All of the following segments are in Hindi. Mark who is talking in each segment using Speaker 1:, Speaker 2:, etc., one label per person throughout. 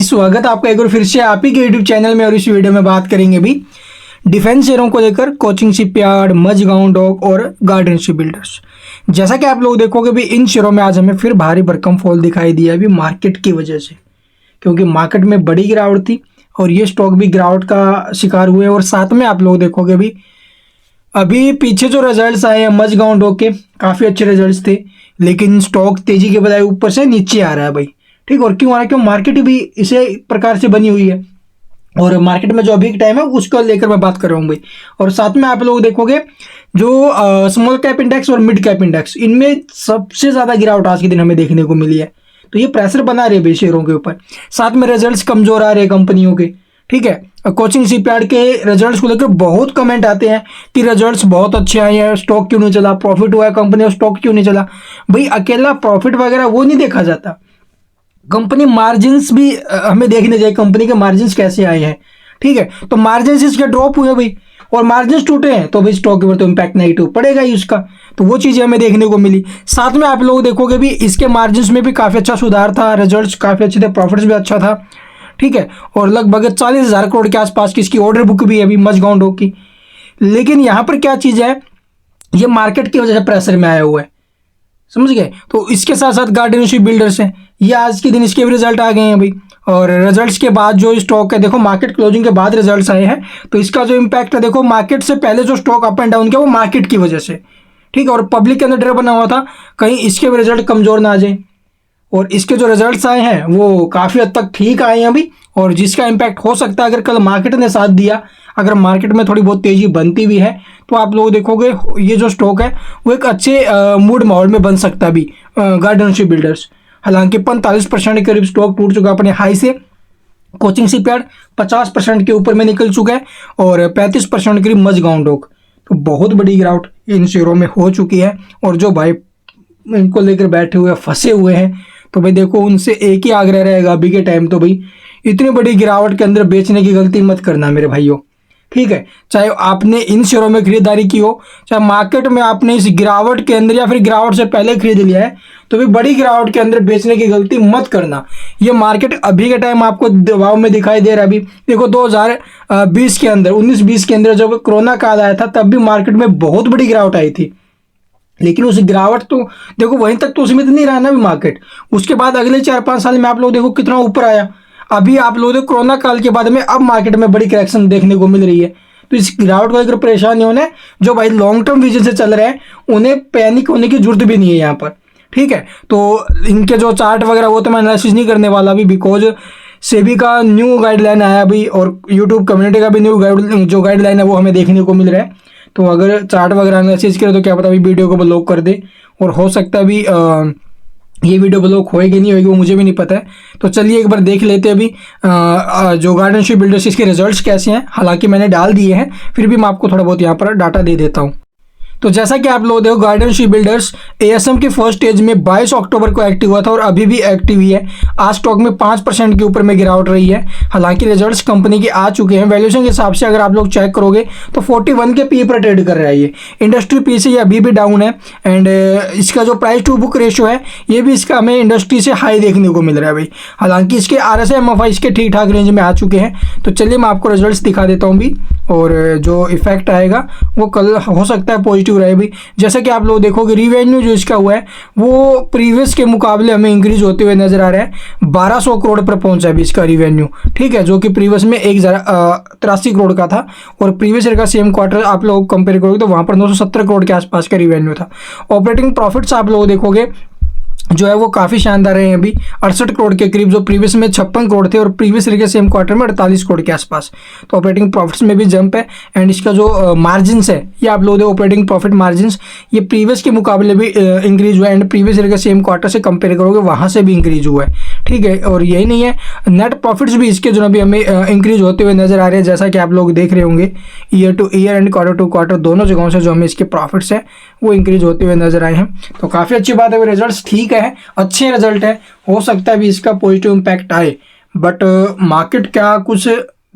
Speaker 1: स्वागत है आपका एक बार फिर से आप ही के यूट्यूब चैनल में। और इस वीडियो में बात करेंगे अभी डिफेंस शेयरों को लेकर, कोचिंग शिपयार्ड, मझगांव डॉक और गार्डन शिप बिल्डर्स। जैसा कि आप लोग देखोगे भी इन शेयरों में आज हमें फिर भारी भरकम फॉल दिखाई दिया अभी मार्केट की वजह से, क्योंकि मार्केट में बड़ी गिरावट थी और ये स्टॉक भी गिरावट का शिकार हुए। और साथ में आप लोग देखोगे भी अभी पीछे जो रिजल्ट्स आए हैं मझगांव डॉक के, काफ़ी अच्छे रिजल्ट्स थे, लेकिन स्टॉक तेजी के बजाय ऊपर से नीचे आ रहा है भाई। ठीक, और क्यों आ रहा है? क्यों? मार्केट भी इसे प्रकार से बनी हुई है और मार्केट में जो अभी टाइम है उसको लेकर मैं बात कर रहा हूँ भाई। और साथ में आप लोग देखोगे जो स्मॉल कैप इंडेक्स और मिड कैप इंडेक्स, इनमें सबसे ज़्यादा गिरावट आज के दिन हमें देखने को मिली है। तो ये प्रेशर बना रहे भाई शेयरों के ऊपर। साथ में रिजल्ट्स कमजोर आ रहे हैं कंपनियों के। ठीक है, कोचिंग शिपयार्ड के रिजल्ट्स को लेकर बहुत कमेंट आते हैं कि रिजल्ट्स बहुत अच्छे आए हैं, स्टॉक क्यों नहीं चला, प्रॉफिट हुआ है कंपनी का, स्टॉक क्यों नहीं चला। भाई अकेला प्रॉफिट वगैरह वो नहीं देखा जाता, कंपनी मार्जिन्स भी हमें देखने चाहिए, कंपनी के मार्जिन्स कैसे आए हैं। ठीक है, तो मार्जिन्स इसके ड्रॉप हुए भाई और मार्जिन्स टूटे हैं तो भाई स्टॉक के ऊपर तो इम्पैक्ट नेगेटिव पड़ेगा ही उसका। तो वो चीज़ें हमें देखने को मिली। साथ में आप लोग देखोगे भी इसके मार्जिन्स में भी काफ़ी अच्छा सुधार था, रिजल्ट्स काफ़ी अच्छे थे, प्रॉफिट्स भी अच्छा था। ठीक है, और लगभग 40,000 करोड़ के आसपास की इसकी ऑर्डर बुक भी है अभी मझगांव डॉक की। लेकिन यहाँ पर क्या चीज़ है, ये मार्केट की वजह से प्रेशर में आया हुआ है, समझ गए। तो इसके साथ साथ गार्डन शिप बिल्डर्स हैं, ये आज के दिन इसके भी रिजल्ट आ गए हैं भाई। और रिजल्ट्स के बाद जो स्टॉक है, देखो मार्केट क्लोजिंग के बाद रिजल्ट्स आए हैं, तो इसका जो इम्पैक्ट है, देखो मार्केट से पहले जो स्टॉक अप एंड डाउन किया वो मार्केट की वजह से। ठीक है, और पब्लिक के अंदर डर बना हुआ था कहीं इसके भी रिजल्ट कमजोर ना आ जाए। और इसके जो रिजल्ट्स आए हैं वो काफ़ी हद तक ठीक आए हैं अभी, और जिसका इम्पैक्ट हो सकता है अगर कल मार्केट ने साथ दिया, अगर मार्केट में थोड़ी बहुत तेज़ी बनती भी है तो आप लोग देखोगे ये जो स्टॉक है वो एक अच्छे मूड माहौल में बन सकता है अभी गार्डन शिप बिल्डर्स। हालांकि 45% के करीब स्टॉक टूट चुका अपने हाई से, कोचिंग शिपयार्ड 50% के ऊपर में निकल चुका है और 35% करीब मझगांव डॉक। तो बहुत बड़ी गिरावट इन शेयरों में हो चुकी है। और जो भाई इनको लेकर बैठे हुए फंसे हुए हैं, तो भाई देखो उनसे एक ही आग्रह रहेगा अभी के टाइम, तो भाई इतनी बड़ी गिरावट के अंदर बेचने की गलती मत करना मेरे भाइयों। ठीक है, चाहे आपने इन शेयरों में खरीदारी की हो, चाहे मार्केट में आपने इस गिरावट के अंदर या फिर गिरावट से पहले खरीद लिया है, तो भी बड़ी गिरावट के अंदर बेचने की गलती मत करना। ये मार्केट अभी के टाइम आपको दबाव में दिखाई दे रहा है। अभी देखो 2020 के अंदर, 19-20 के अंदर जब कोरोना काल आया था तब भी मार्केट में बहुत बड़ी गिरावट आई थी, लेकिन उस गिरावट तो देखो वहीं तक तो सीमित नहीं रहा ना भी मार्केट। उसके बाद अगले 4-5 साल में आप लोग देखो कितना ऊपर आया। अभी आप लोग देखो कोरोना काल के बाद में अब मार्केट में बड़ी करेक्शन देखने को मिल रही है। तो इस गिरावट को लेकर परेशान नहीं होना है, जो भाई लॉन्ग टर्म विजन से चल रहे हैं उन्हें पैनिक होने की जरूरत भी नहीं है यहाँ पर। ठीक है, तो इनके जो चार्ट वगैरह वो तो मैं एनालिसिस नहीं करने वाला अभी, बिकॉज सेबी का न्यू गाइडलाइन आया अभी और यूट्यूब कम्युनिटी का भी न्यू गाइडलाइन है वो हमें देखने को मिल रहा है। तो अगर चार्ट वगैरह एनालिसिस करें तो क्या पता अभी वीडियो को ब्लॉक कर दे, और हो सकता है अभी ये वीडियो ब्लॉक होएगी नहीं होएगी वो मुझे भी नहीं पता है। तो चलिए एक बार देख लेते हैं अभी जो गार्डन शिप बिल्डर्स इसके रिजल्ट्स कैसे हैं। हालांकि मैंने डाल दिए हैं, फिर भी मैं आपको थोड़ा बहुत यहाँ पर डाटा दे देता हूँ। तो जैसा कि आप लोग देखो गार्डन शिप बिल्डर्स एएसएम के फर्स्ट स्टेज में 22 अक्टूबर को एक्टिव हुआ था और अभी भी एक्टिव ही है। आज स्टॉक में 5% के ऊपर में गिरावट रही है। हालांकि रिजल्ट्स कंपनी के आ चुके हैं, वैल्यूएशन के हिसाब से अगर आप लोग चेक करोगे तो 41 के पी पर ट्रेड कर रहा है ये। इंडस्ट्री पी से ये अभी भी डाउन है एंड इसका जो प्राइस टू बुक रेशियो है ये भी इसका हमें इंडस्ट्री से हाई देखने को मिल रहा है भाई। हालांकि इसके RSI MFI इसके ठीक ठाक रेंज में आ चुके हैं। तो चलिए मैं आपको रिजल्ट्स दिखा देता हूँ भी, और जो इफेक्ट आएगा वो कल हो सकता है पॉजिटिव रहे भी। जैसा कि आप लोग देखोगे रिवेन्यू जो इसका हुआ है वो प्रीवियस के मुकाबले हमें इंक्रीज होते हुए नजर आ रहा है। 1200 करोड़ पर पहुंचा है अभी इसका रिवेन्यू। ठीक है, जो कि प्रीवियस में 1083 करोड़ का था और प्रीवियस ईयर का सेम क्वार्टर आप लोग कंपेयर करोगे तो वहां पर 970 करोड़ के आसपास का रिवेन्यू था। ऑपरेटिंग प्रॉफिट्स आप लोग देखोगे जो है वो काफ़ी शानदार रहे हैं अभी, 68 करोड़ के करीब, जो प्रीवियस में 56 करोड़ थे और प्रीवियस ईयर के सेम क्वार्टर में 48 करोड़ के आसपास। तो ऑपरेटिंग प्रॉफिट्स में भी जंप है एंड इसका जो मार्जिन्स है ये आप लोग ऑपरेटिंग प्रॉफिट मार्जिन्स ये प्रीवियस के मुकाबले भी इंक्रीज हुआ है एंड प्रीवियस ईयर के सेम क्वार्टर से कंपेयर करोगे वहाँ से भी इंक्रीज हुआ है। ठीक है, और यही नहीं है, नेट प्रॉफिट्स भी इसके जो अभी हमें इंक्रीज होते हुए नजर आ रहे हैं, जैसा कि आप लोग देख रहे होंगे year to year and quarter to quarter दोनों जगहों से जो हमें इसके प्रॉफिट्स है वो इंक्रीज होते हुए नजर आए हैं। तो काफ़ी अच्छी बात है, रिजल्ट ठीक है, अच्छे रिजल्ट है, हो सकता है भी इसका पॉजिटिव इम्पैक्ट आए, बट मार्केट क्या कुछ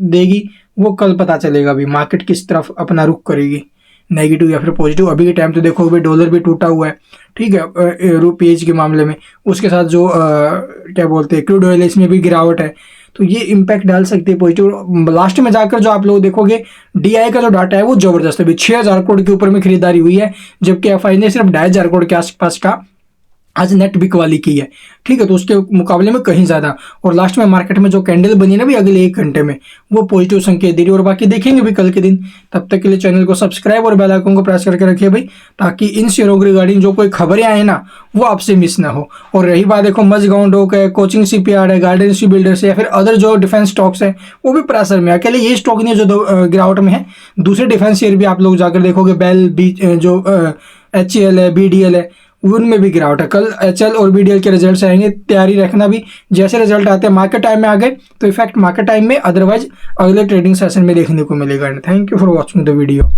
Speaker 1: देगी वो कल पता चलेगा। अभी मार्केट किस तरफ अपना रुख करेगी, नेगेटिव या फिर पॉजिटिव। अभी के टाइम तो देखो भाई डॉलर भी टूटा हुआ है, ठीक है, रुपीज के मामले में। उसके साथ जो क्या बोलते हैं क्रूड ऑयल, इसमें भी गिरावट है। तो ये इम्पैक्ट डाल सकती है पॉजिटिव। लास्ट में जाकर जो आप लोग देखोगे DI का जो डाटा है वो जबरदस्त है। अभी 6,000 करोड़ के ऊपर में खरीदारी हुई है, जबकि FI ने सिर्फ 2,500 करोड़ के आसपास का आज नेट बिक वाली की है। ठीक है, तो उसके मुकाबले में कहीं ज़्यादा। और लास्ट में मार्केट में जो कैंडल बनी ना भी अगले 1 घंटे में, वो पॉजिटिव संकेत दे रही है। और बाकी देखेंगे भी कल के दिन। तब तक के लिए चैनल को सब्सक्राइब और बेल आइकन को प्रेस करके रखिए भाई, ताकि इन शेयरों के रिगार्डिंग जो कोई खबरें आए ना वो आपसे मिस ना हो। और रही बात देखो मझगांव डॉक है, कोचिंग शिपयार्ड है, गार्डन शिपबिल्डर्स है, या फिर अदर जो डिफेंस स्टॉक्स है वो भी प्रेशर में। अकेले ये स्टॉक नहीं जो गिरावट में है, दूसरे डिफेंस शेयर भी आप लोग जाकर देखोगे, बेल जो HCL है, BDL है, उनमें भी गिरावट है। कल HL और BDL के रिजल्ट्स आएंगे, तैयारी रखना भी। जैसे रिजल्ट आते हैं मार्केट टाइम में आ गए तो इफेक्ट मार्केट टाइम में, अदरवाइज अगले ट्रेडिंग सेशन में देखने को मिलेगा। Thank you for watching the video.